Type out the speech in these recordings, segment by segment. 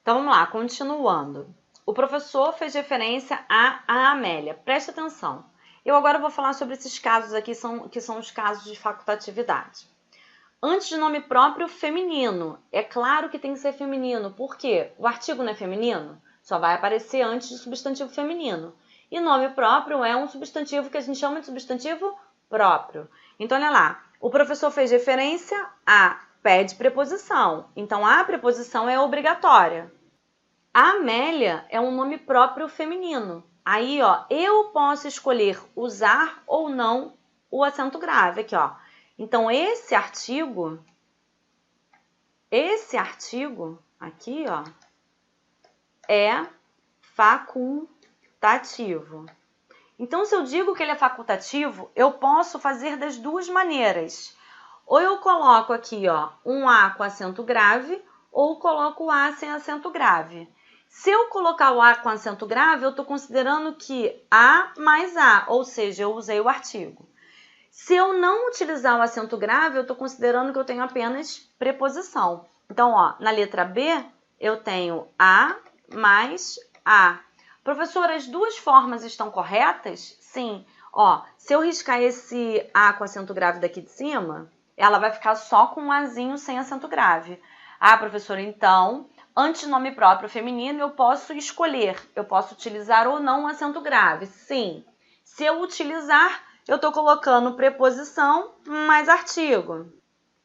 Então, vamos lá, continuando. O professor fez referência à Amélia. Preste atenção. Eu agora vou falar sobre esses casos aqui, que são os casos de facultatividade. Antes de nome próprio, feminino. É claro que tem que ser feminino. Por quê? O artigo não é feminino? Só vai aparecer antes de substantivo feminino. E nome próprio é um substantivo que a gente chama de substantivo próprio. Então, olha lá. O professor fez referência a pede preposição. Então, a preposição é obrigatória. A Amélia é um nome próprio feminino. Aí, ó, eu posso escolher usar ou não o acento grave. Aqui, ó. Então, esse artigo aqui, ó, é facultativo. Então, se eu digo que ele é facultativo, eu posso fazer das duas maneiras. Ou eu coloco aqui, ó, um A com acento grave, ou coloco o A sem acento grave. Se eu colocar o A com acento grave, eu estou considerando que A mais A, ou seja, eu usei o artigo. Se eu não utilizar o acento grave, eu estou considerando que eu tenho apenas preposição. Então, ó, na letra B, eu tenho A mais A. Professora, as duas formas estão corretas? Sim. Ó, se eu riscar esse A com acento grave daqui de cima, ela vai ficar só com um Azinho sem acento grave. Ah, professora, então, antes de nome próprio feminino, eu posso escolher. Eu posso utilizar ou não um acento grave. Sim. Se eu utilizar, eu estou colocando preposição mais artigo.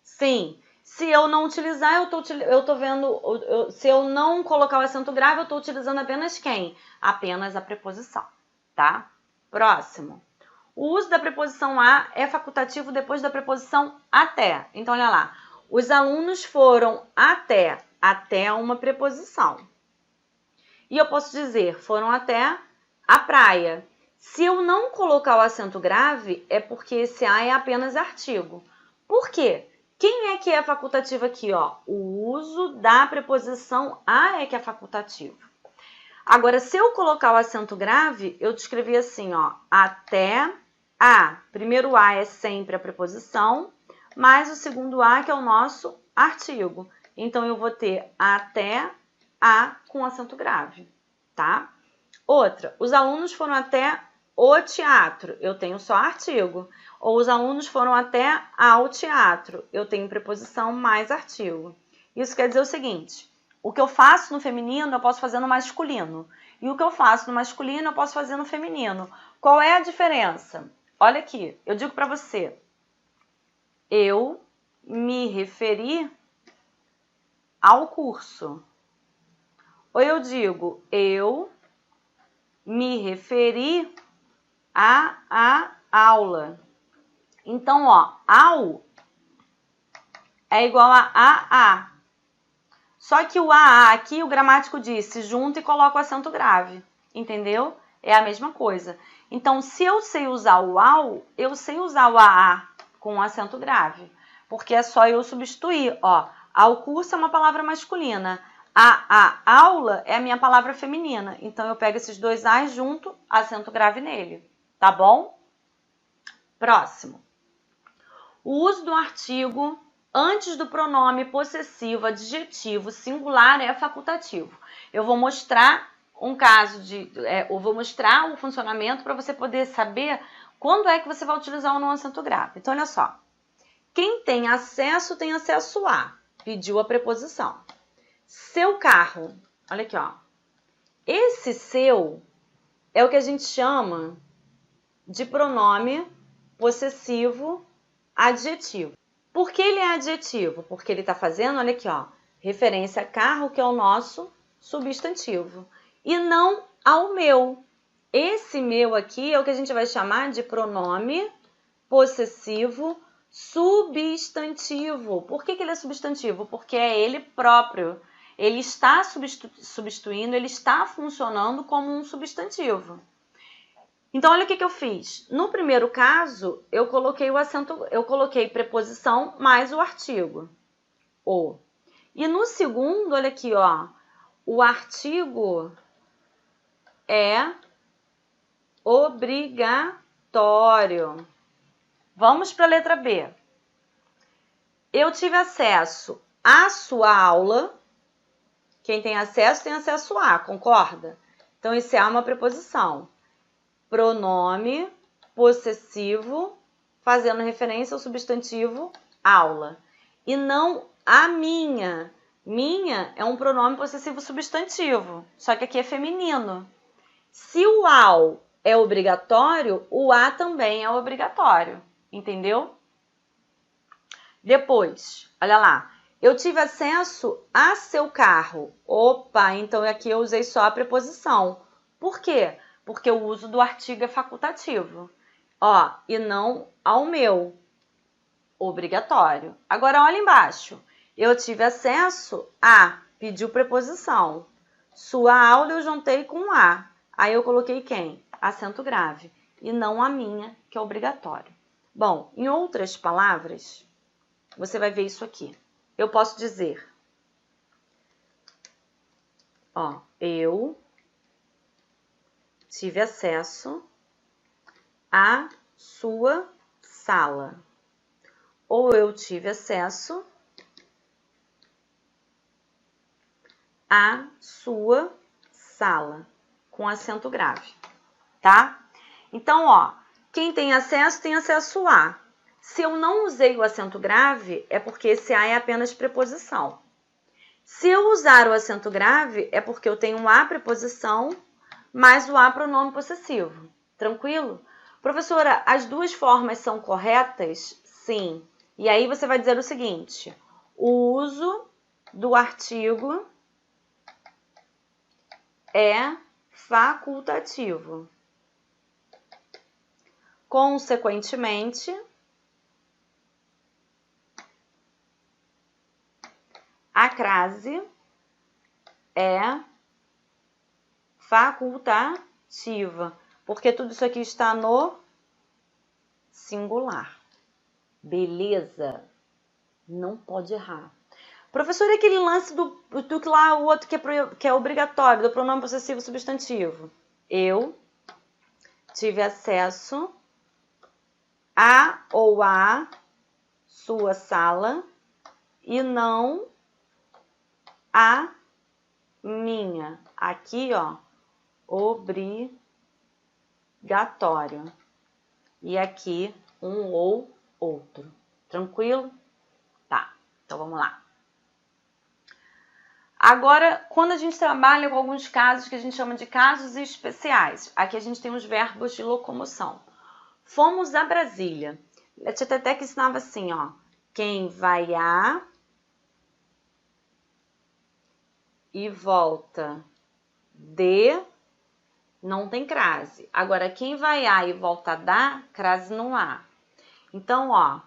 Sim. Se eu não utilizar, se eu não colocar o acento grave, eu estou utilizando apenas quem? Apenas a preposição, tá? Próximo. O uso da preposição a é facultativo depois da preposição até. Então, olha lá. Os alunos foram até uma preposição. E eu posso dizer, foram até a praia. Se eu não colocar o acento grave, é porque esse a é apenas artigo. Por quê? Quem é que é facultativo aqui, ó? O uso da preposição a é que é facultativo. Agora, se eu colocar o acento grave, eu descrevi assim, ó, até a. Primeiro a é sempre a preposição, mais o segundo a que é o nosso artigo. Então, eu vou ter até a com acento grave, tá? Outra, os alunos foram até o teatro, eu tenho só artigo. Ou os alunos foram até ao teatro, eu tenho preposição mais artigo. Isso quer dizer o seguinte, o que eu faço no feminino, eu posso fazer no masculino. E o que eu faço no masculino, eu posso fazer no feminino. Qual é a diferença? Olha aqui, eu digo para você, eu me referi ao curso. Ou eu digo, eu me referi à aula. Então, ó, ao é igual a. Só que o a aqui, o gramático disse, junta e coloca o acento grave. Entendeu? É a mesma coisa. Então, se eu sei usar o ao, eu sei usar o a com acento grave. Porque é só eu substituir, ó. Ao curso é uma palavra masculina. A aula é a minha palavra feminina. Então, eu pego esses dois a's junto, acento grave nele. Tá bom? Próximo. O uso do artigo antes do pronome possessivo adjetivo singular é facultativo. Eu vou mostrar um caso eu vou mostrar o funcionamento para você poder saber quando é que você vai utilizar o não acento grave. Então, olha só. Quem tem acesso a, pediu a preposição. Seu carro, olha aqui, ó. Esse seu é o que a gente chama de pronome possessivo adjetivo. Por que ele é adjetivo? Porque ele está fazendo, olha aqui, ó, referência a carro, que é o nosso substantivo, e não ao meu. Esse meu aqui é o que a gente vai chamar de pronome possessivo substantivo. Por que ele é substantivo? Porque é ele próprio. Ele está substituindo, ele está funcionando como um substantivo. Então, olha o que eu fiz. No primeiro caso, eu coloquei preposição mais o artigo, o. E no segundo, olha aqui, ó, o artigo é obrigatório. Vamos para a letra B. Eu tive acesso à sua aula, Quem tem acesso a, concorda? Então, esse A é uma preposição. Pronome possessivo, fazendo referência ao substantivo aula. E não a minha. Minha é um pronome possessivo substantivo, só que aqui é feminino. Se o ao é obrigatório, o a também é obrigatório, entendeu? Depois, olha lá. Eu tive acesso a seu carro. Opa, então aqui eu usei só a preposição. Por quê? Porque o uso do artigo é facultativo. Ó, e não ao meu. Obrigatório. Agora, olha embaixo. Eu tive acesso a, pediu preposição. Sua aula eu juntei com a. Aí eu coloquei quem? Acento grave. E não a minha, que é obrigatório. Bom, em outras palavras, você vai ver isso aqui. Eu posso dizer, ó, eu tive acesso à sua sala. Ou eu tive acesso à sua sala, com acento grave, tá? Então, ó, quem tem acesso a. Se eu não usei o acento grave, é porque esse a é apenas preposição. Se eu usar o acento grave, é porque eu tenho a preposição mais o a pronome possessivo. Tranquilo? Professora, as duas formas são corretas? Sim. E aí você vai dizer o seguinte: o uso do artigo é facultativo. Consequentemente, a crase é facultativa, porque tudo isso aqui está no singular. Beleza? Não pode errar. Professor, e aquele lance do que lá, o outro que é obrigatório, do pronome possessivo substantivo? Eu tive acesso a ou a sua sala e não a minha. Aqui, ó, obrigatório. E aqui, um ou outro. Tranquilo? Tá, então vamos lá. Agora, quando a gente trabalha com alguns casos que a gente chama de casos especiais, aqui a gente tem os verbos de locomoção. Fomos a Brasília. A tia Teté que ensinava assim, ó. Quem vai a e volta de, não tem crase. Agora, quem vai a e volta da, crase não há. Então, ó,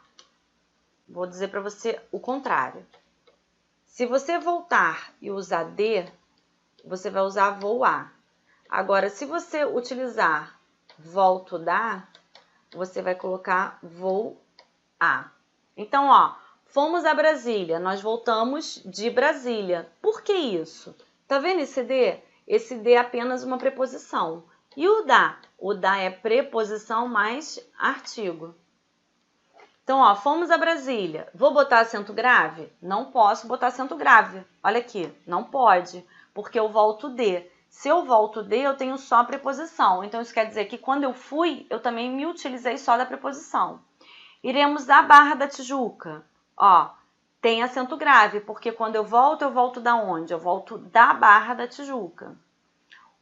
vou dizer para você o contrário. Se você voltar e usar de, você vai usar vou a. Agora, se você utilizar volto da, você vai colocar vou a. Então, ó, fomos a Brasília, nós voltamos de Brasília. Por que isso? Tá vendo esse de? Esse de é apenas uma preposição. E o da? O da é preposição mais artigo. Então, ó, fomos a Brasília. Vou botar acento grave? Não posso botar acento grave. Olha aqui, não pode, porque eu volto de. Se eu volto de, eu tenho só a preposição. Então, isso quer dizer que quando eu fui, eu também me utilizei só da preposição. Iremos à Barra da Tijuca. Ó, tem acento grave, porque quando eu volto da onde? Eu volto da Barra da Tijuca.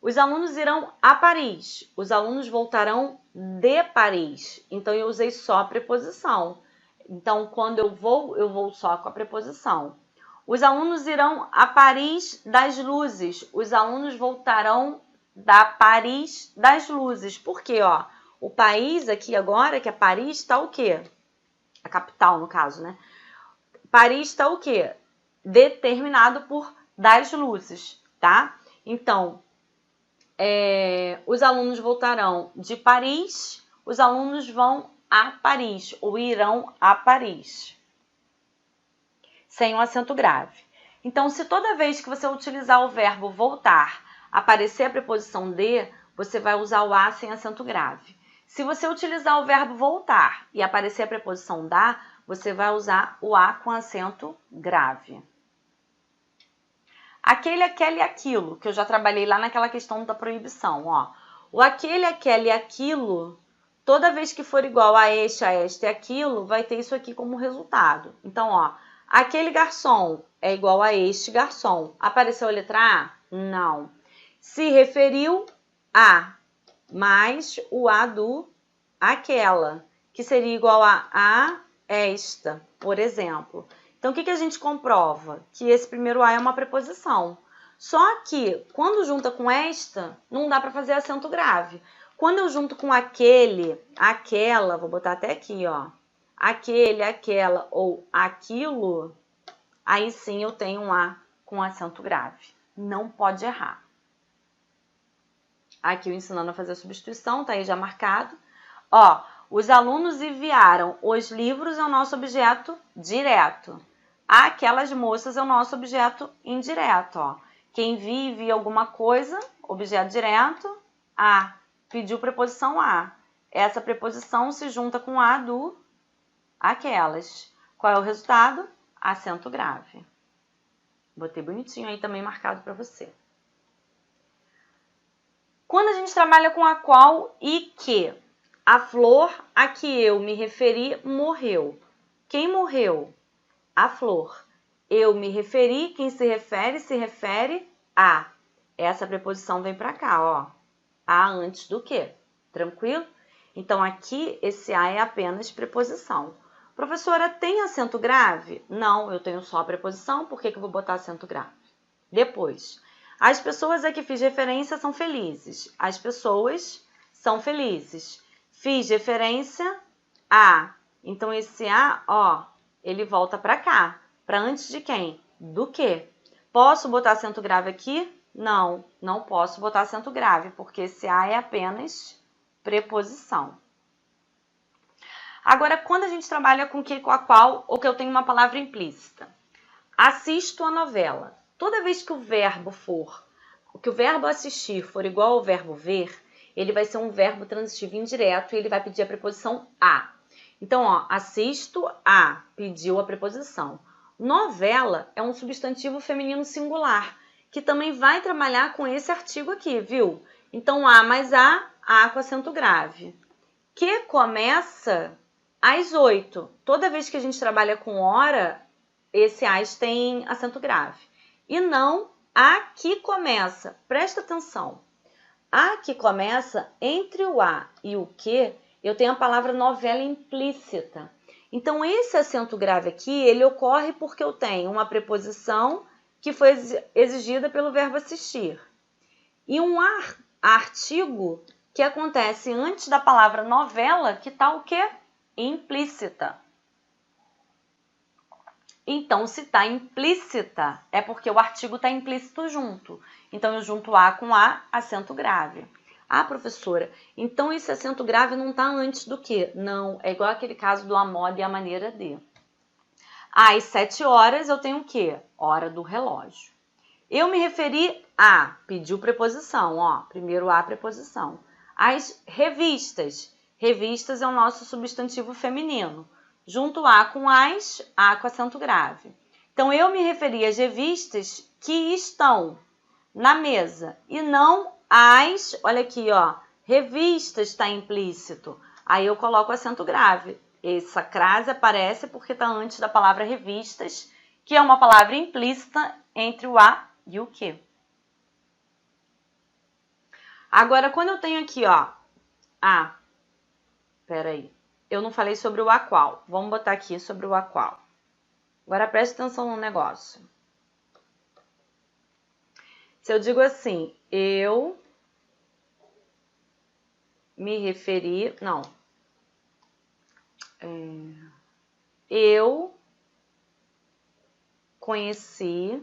Os alunos irão a Paris. Os alunos voltarão de Paris. Então, eu usei só a preposição. Então, quando eu vou só com a preposição. Os alunos irão a Paris das Luzes. Os alunos voltarão da Paris das Luzes. Por quê? Ó, o país aqui agora, que é Paris, está o quê? A capital, no caso, né? Paris está o quê? Determinado por das luzes, tá? Então, os alunos voltarão de Paris, os alunos vão a Paris, ou irão a Paris. Sem um acento grave. Então, se toda vez que você utilizar o verbo voltar, aparecer a preposição de, você vai usar o a sem acento grave. Se você utilizar o verbo voltar e aparecer a preposição da, você vai usar o a com acento grave. aquele, aquela e aquilo, que eu já trabalhei lá naquela questão da proibição, ó. O aquele, aquela e aquilo, toda vez que for igual a este e aquilo, vai ter isso aqui como resultado. Então, ó, aquele garçom é igual a este garçom. Apareceu a letra A? Não. Se referiu a, mais o A do aquela, que seria igual a esta, por exemplo. Então, o que a gente comprova? Que esse primeiro A é uma preposição. Só que, quando junta com esta, não dá para fazer acento grave. Quando eu junto com aquele, aquela, vou botar até aqui, ó. Aquele, aquela ou aquilo, aí sim eu tenho um A com acento grave. Não pode errar. Aqui eu ensinando a fazer a substituição, tá aí já marcado. Ó, os alunos enviaram os livros ao nosso objeto direto. Aquelas moças é o nosso objeto indireto, ó. Quem vive alguma coisa, objeto direto, a. Pediu preposição a. Essa preposição se junta com a do aquelas. Qual é o resultado? Acento grave. Botei bonitinho aí também marcado para você. Quando a gente trabalha com a qual e que, a flor a que eu me referi morreu. Quem morreu? A flor. Eu me referi, quem se refere a. Essa preposição vem para cá, ó. A antes do que. Tranquilo? Então, aqui, esse a é apenas preposição. Professora, tem acento grave? Não, eu tenho só a preposição. Por que eu vou botar acento grave? Depois, as pessoas a que fiz referência são felizes. As pessoas são felizes. Fiz referência a. Então, esse a, ó, ele volta para cá. Para antes de quem? Do que. Posso botar acento grave aqui? Não, não posso botar acento grave, porque esse a é apenas preposição. Agora, quando a gente trabalha com que, com a qual, ou que eu tenho uma palavra implícita. Assisto a novela. Toda vez que o verbo assistir for igual ao verbo ver, ele vai ser um verbo transitivo indireto e ele vai pedir a preposição a. Então, ó, assisto a, pediu a preposição. Novela é um substantivo feminino singular, que também vai trabalhar com esse artigo aqui, viu? Então, a mais a com acento grave. Que começa às 8. Toda vez que a gente trabalha com hora, esse as tem acento grave. E não a que começa. Presta atenção. A que começa entre o a e o que, eu tenho a palavra novela implícita. Então, esse acento grave aqui, ele ocorre porque eu tenho uma preposição que foi exigida pelo verbo assistir. E um artigo que acontece antes da palavra novela, que está o quê? Implícita. Então, se está implícita, é porque o artigo está implícito junto. Então, eu junto a com a, acento grave. Ah, professora, então esse acento grave não está antes do que? Não, é igual aquele caso do a moda e a maneira de. Às 7 horas eu tenho o quê? Hora do relógio. Eu me referi a, pediu preposição, ó, primeiro a preposição. As revistas. Revistas é o nosso substantivo feminino. Junto a com as, a com acento grave. Então, eu me referi às revistas que estão na mesa e não as, olha aqui, ó, revistas está implícito. Aí eu coloco acento grave. Essa crase aparece porque está antes da palavra revistas, que é uma palavra implícita entre o a e o que. Agora, quando eu tenho aqui, ó, a, peraí, eu não falei sobre o a qual. Vamos botar aqui sobre o a qual. Agora, preste atenção no negócio. Se eu digo assim, eu me referi, não. Eu conheci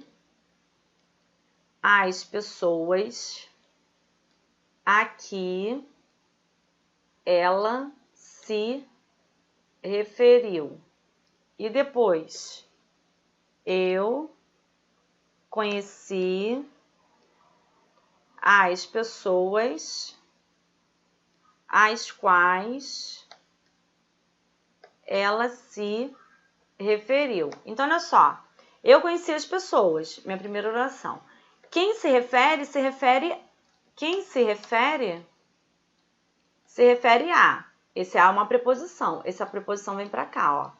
as pessoas a que ela se referiu. E depois, eu conheci as pessoas às quais ela se referiu. Então, olha só. Eu conheci as pessoas, minha primeira oração. Quem se refere a. Esse a é uma preposição. Essa preposição vem para cá, ó.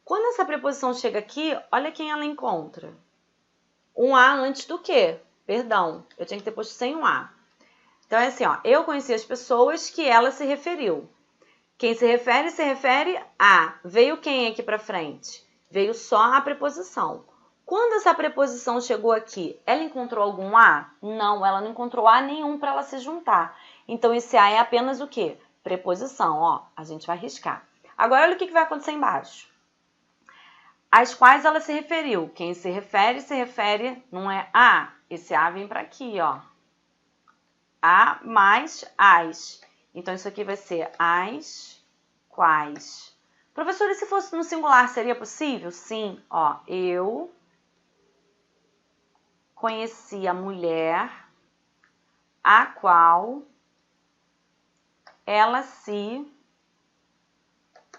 Quando essa preposição chega aqui, olha quem ela encontra. Um a antes do quê? Perdão, eu tinha que ter posto sem um a. Então é assim, ó. Eu conheci as pessoas que ela se referiu. Quem se refere a. Veio quem aqui para frente? Veio só a preposição. Quando essa preposição chegou aqui, ela encontrou algum a? Não, ela não encontrou a nenhum para ela se juntar. Então, esse a é apenas o quê? Preposição, ó. A gente vai riscar. Agora, olha o que vai acontecer embaixo. Às quais ela se referiu. Quem se refere, não é a. Esse a vem para aqui, ó. A mais as. Então, isso aqui vai ser as quais. Professora, e se fosse no singular, seria possível? Sim, ó. Eu conheci a mulher a qual ela se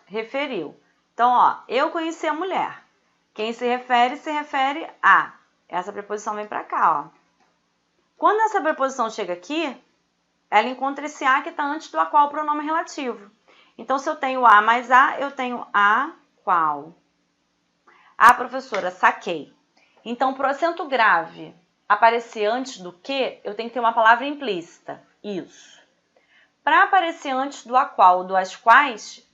referiu. Então, ó, eu conheci a mulher. Quem se refere a. Essa preposição vem para cá, ó. Quando essa preposição chega aqui, ela encontra esse a que está antes do a qual pronome relativo. Então, se eu tenho a mais a, eu tenho a qual. Ah, professora, saquei. Então, para o acento grave aparecer antes do que, eu tenho que ter uma palavra implícita. Isso. Para aparecer antes do a qual ou do as quais,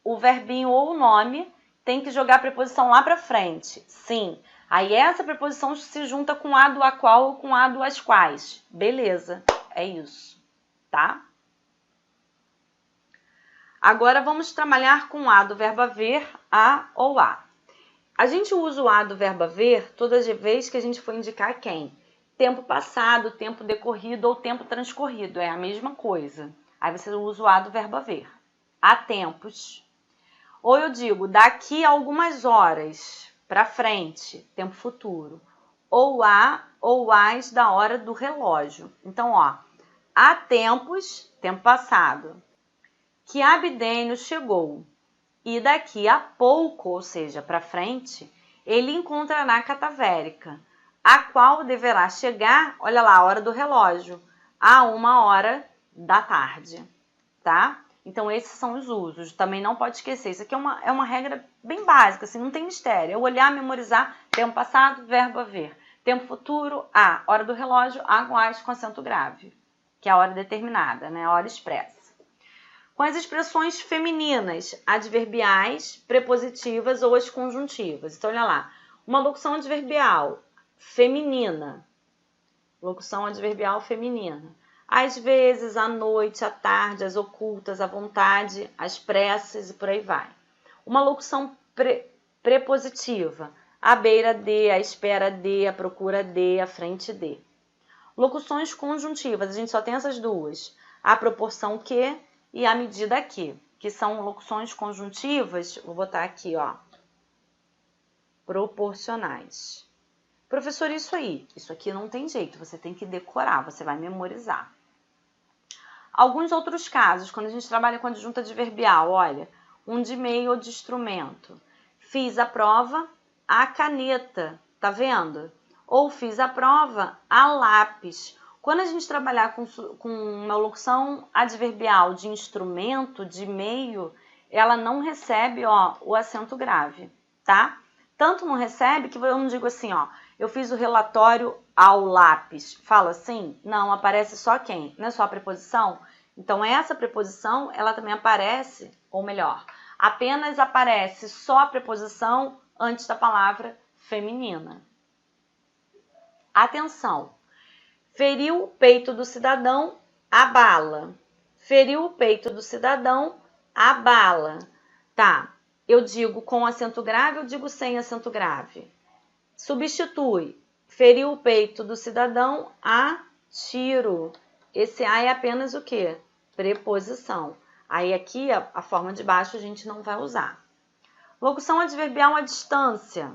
o verbinho ou o nome tem que jogar a preposição lá para frente. Sim. Aí essa preposição se junta com a do a qual ou com a do as quais. Beleza. É isso. Tá? Agora vamos trabalhar com a do verbo haver, a ou a. A gente usa o a do verbo haver todas as vezes que a gente for indicar quem? Tempo passado, tempo decorrido ou tempo transcorrido. É a mesma coisa. Aí você usa o a do verbo haver. Há tempos. Ou eu digo daqui a algumas horas para frente, tempo futuro. Ou a ou as da hora do relógio. Então, ó, há tempos, tempo passado, que Abdênio chegou. E daqui a pouco, ou seja, para frente, ele encontrará a catavérica, a qual deverá chegar, olha lá, a hora do relógio, a 1h da tarde, tá? Então, esses são os usos. Também não pode esquecer. Isso aqui é uma regra bem básica, assim, não tem mistério. Eu olhar, memorizar, tempo passado, verbo haver. Tempo futuro, a. Hora do relógio, aguas com acento grave, que é a hora determinada, né? A hora expressa. Com as expressões femininas, adverbiais, prepositivas ou as conjuntivas. Então, olha lá. Uma locução adverbial feminina. Locução adverbial feminina. Às vezes, à noite, à tarde, às ocultas, à vontade, às pressas e por aí vai. Uma locução prepositiva. À beira de, à espera de, à procura de, à frente de. Locuções conjuntivas. A gente só tem essas duas. À proporção que e à medida que são locuções conjuntivas, vou botar aqui, ó, proporcionais. Professor, isso aqui não tem jeito, você tem que decorar, você vai memorizar. Alguns outros casos, quando a gente trabalha com adjunta adverbial, olha, um de meio ou de instrumento. Fiz a prova, a caneta, tá vendo? Ou fiz a prova, a lápis. Quando a gente trabalhar com uma locução adverbial de instrumento, de meio, ela não recebe, ó, o acento grave, tá? Tanto não recebe que eu não digo assim, ó, eu fiz o relatório ao lápis. Fala assim? Não, aparece só quem? Não é só a preposição? Então, essa preposição, ela também aparece, ou melhor, apenas aparece só a preposição antes da palavra feminina. Atenção! Feriu o peito do cidadão, a bala. Feriu o peito do cidadão, a bala. Tá, eu digo com acento grave, eu digo sem acento grave. Substitui. Feriu o peito do cidadão, a tiro. Esse a é apenas o quê? Preposição. Aí aqui, a forma de baixo, a gente não vai usar. Locução adverbial à distância.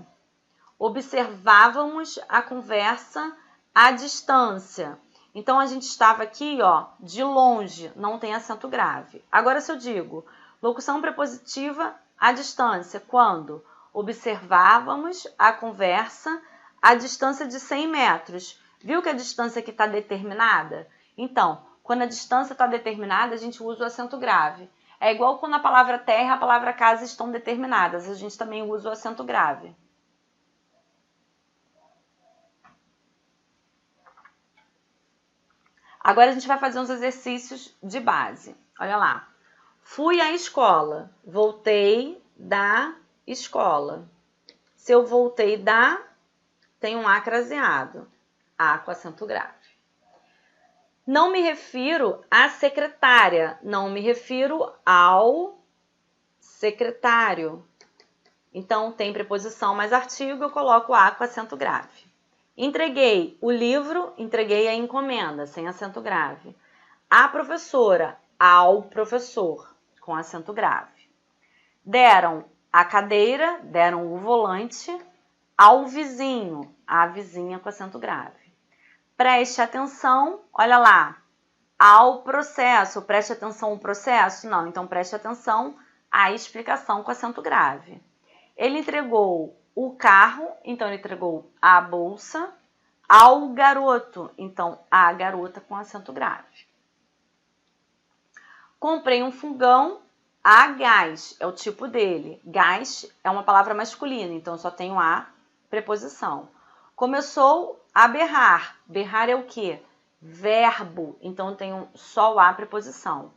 Observávamos a conversa à distância. Então, a gente estava aqui, ó, de longe, não tem acento grave. Agora, se eu digo locução prepositiva à distância, quando observávamos a conversa a distância de 100 metros. Viu que a distância aqui está determinada? Então, quando a distância está determinada, a gente usa o acento grave. É igual quando a palavra terra e a palavra casa estão determinadas. A gente também usa o acento grave. Agora a gente vai fazer uns exercícios de base. Olha lá. Fui à escola. Voltei da escola. Se eu voltei da, tem um A craseado. A com acento grave. Não me refiro à secretária. Não me refiro ao secretário. Então, tem preposição mais artigo, eu coloco A com acento grave. Entreguei o livro, entreguei a encomenda, sem acento grave. A professora, ao professor, com acento grave. Deram a cadeira, deram o volante, ao vizinho, a vizinha com acento grave. Preste atenção, olha lá, ao processo. Preste atenção ao processo? Não, então preste atenção à explicação com acento grave. Ele entregou o carro, então ele entregou a bolsa, ao garoto, então a garota com acento grave. Comprei um fogão a gás, é o tipo dele. Gás é uma palavra masculina, então só tenho a preposição. Começou a berrar. Berrar é o quê? Verbo, então tenho só a preposição.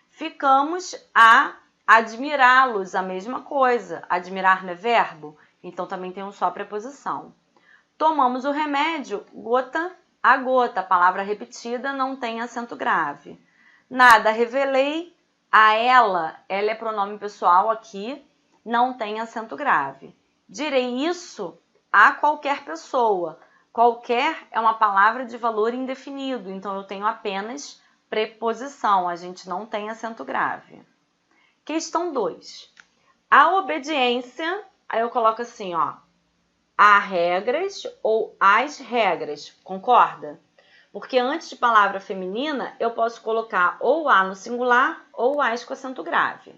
Ficamos a admirá-los, a mesma coisa. Admirar não é verbo? Então também tem só a preposição. Tomamos o remédio gota a gota. A palavra repetida não tem acento grave. Nada revelei a ela. Ela é pronome pessoal aqui, não tem acento grave. Direi isso a qualquer pessoa. Qualquer é uma palavra de valor indefinido, então eu tenho apenas preposição. A gente não tem acento grave. Questão 2. A obediência, aí eu coloco assim, ó. Há regras ou as regras, concorda? Porque antes de palavra feminina, eu posso colocar ou a no singular ou as com acento grave.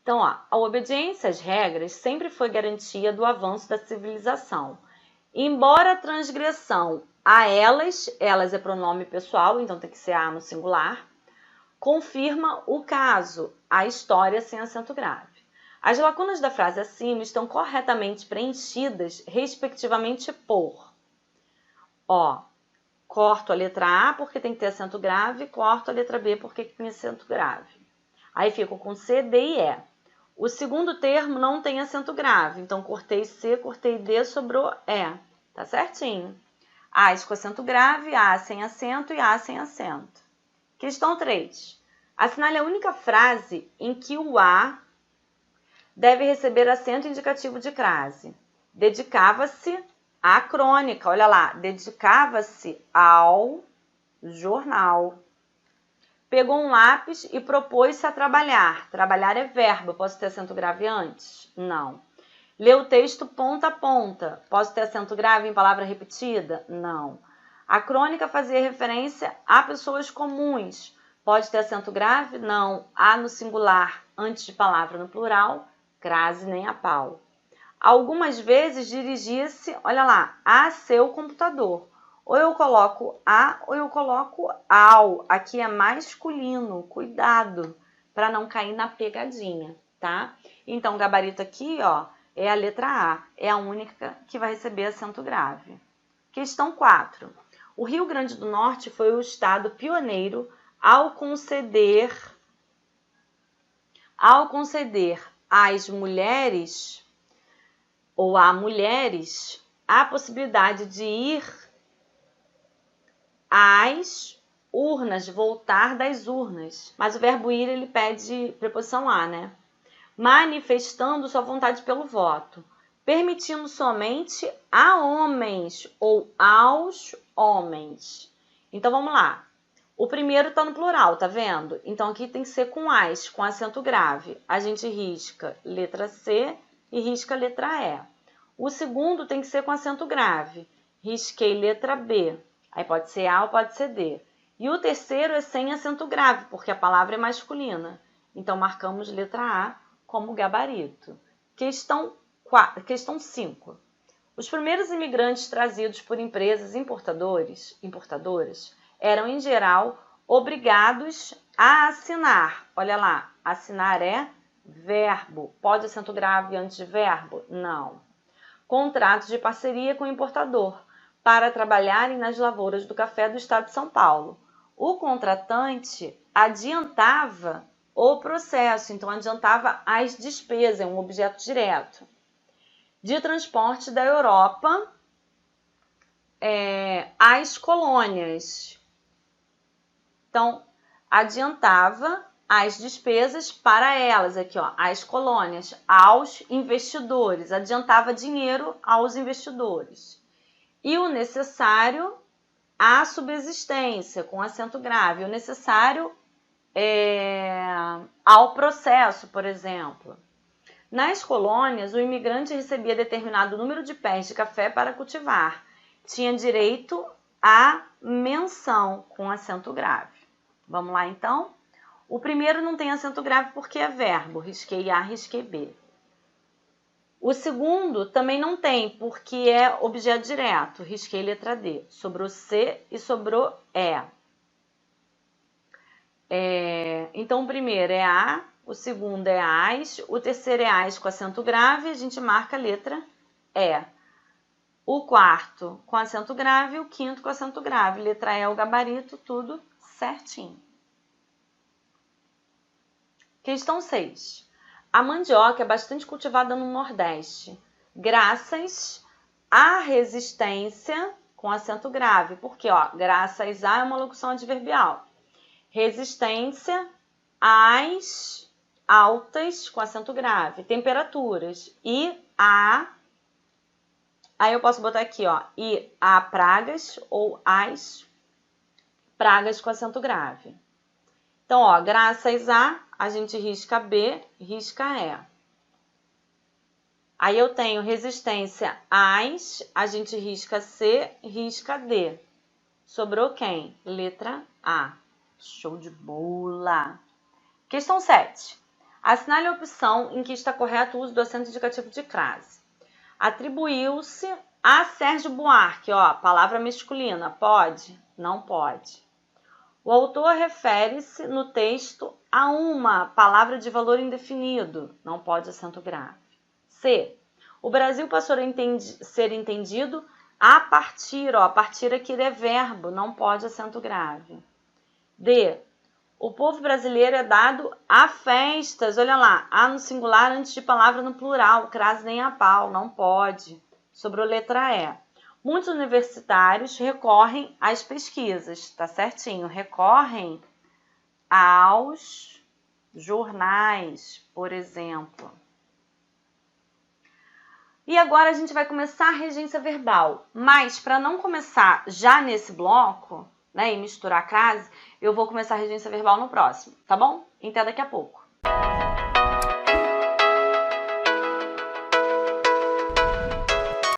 Então, ó, a obediência às regras sempre foi garantia do avanço da civilização. Embora a transgressão a elas é pronome pessoal, então tem que ser a no singular, confirma o caso, a história sem acento grave. As lacunas da frase acima estão corretamente preenchidas, respectivamente, por. Ó, corto a letra A porque tem que ter acento grave, corto a letra B porque tem acento grave. Aí fico com C, D e E. O segundo termo não tem acento grave, então cortei C, cortei D, sobrou E. Tá certinho. As com acento grave, A sem acento e A sem acento. Questão 3. Assinale a única frase em que o A deve receber acento indicativo de crase. Dedicava-se à crônica, olha lá, dedicava-se ao jornal. Pegou um lápis e propôs-se a trabalhar. Trabalhar é verbo, posso ter acento grave antes? Não. Leu o texto ponta a ponta, posso ter acento grave em palavra repetida? Não. A crônica fazia referência a pessoas comuns, pode ter acento grave? Não. A no singular antes de palavra no plural, crase nem a pau. Algumas vezes dirigia-se, olha lá, a seu computador. Ou eu coloco a ou eu coloco ao. Aqui é masculino, cuidado para não cair na pegadinha, tá? Então, o gabarito aqui, ó, é a letra A, é a única que vai receber acento grave. Questão 4. O Rio Grande do Norte foi o estado pioneiro ao conceder às mulheres ou a mulheres a possibilidade de ir às urnas, voltar das urnas. Mas o verbo ir, ele pede preposição a, né? Manifestando sua vontade pelo voto, permitindo somente a homens ou aos homens. Então, vamos lá. O primeiro está no plural, tá vendo? Então, aqui tem que ser com as, com acento grave. A gente risca letra C e risca letra E. O segundo tem que ser com acento grave. Risquei letra B. Aí pode ser A ou pode ser D. E o terceiro é sem acento grave, porque a palavra é masculina. Então, marcamos letra A como gabarito. Questão 5. Os primeiros imigrantes trazidos por empresas importadoras eram, em geral, obrigados a assinar. Olha lá, assinar é verbo. Pode acento grave antes de verbo? Não. Contratos de parceria com o importador para trabalharem nas lavouras do café do estado de São Paulo. O contratante adiantava o processo, então adiantava as despesas, é um objeto direto, de transporte da Europa às colônias. Então, adiantava as despesas para elas, aqui ó, as colônias, aos investidores, adiantava dinheiro aos investidores. E o necessário à subsistência, com acento grave, o necessário ao processo, por exemplo. Nas colônias, o imigrante recebia determinado número de pés de café para cultivar. Tinha direito à menção com acento grave. Vamos lá, então? O primeiro não tem acento grave porque é verbo. Risquei A, risquei B. O segundo também não tem porque é objeto direto. Risquei letra D. Sobrou C e sobrou E. Então, o primeiro é A, o segundo é AS, o terceiro é AS com acento grave, a gente marca a letra E. O quarto com acento grave, o quinto com acento grave. Letra E é o gabarito, tudo certinho. Questão 6. A mandioca é bastante cultivada no Nordeste, graças à resistência com acento grave. Porque, ó, graças a é uma locução adverbial. Resistência às altas, com acento grave, temperaturas. E aí eu posso botar aqui, ó, e a pragas ou as pragas com acento grave. Então, ó, graças a gente risca B, risca E. Aí eu tenho resistência às, a gente risca C, risca D. Sobrou quem? Letra A. Show de bola! Questão 7. Assinale a opção em que está correto o uso do acento indicativo de crase. Atribuiu-se a Sérgio Buarque, ó, palavra masculina, pode? Não pode. O autor refere-se no texto a uma palavra de valor indefinido, não pode acento grave. C. O Brasil passou a ser entendido a partir, ó, a partir aqui é verbo, não pode acento grave. D. O povo brasileiro é dado a festas, olha lá, A no singular antes de palavra no plural, crase nem a pau, não pode. Sobrou letra E. Muitos universitários recorrem às pesquisas, tá certinho? Recorrem aos jornais, por exemplo. E agora a gente vai começar a regência verbal, mas para não começar já nesse bloco, né, e misturar a crase, eu vou começar a regência verbal no próximo, tá bom? Até daqui a pouco.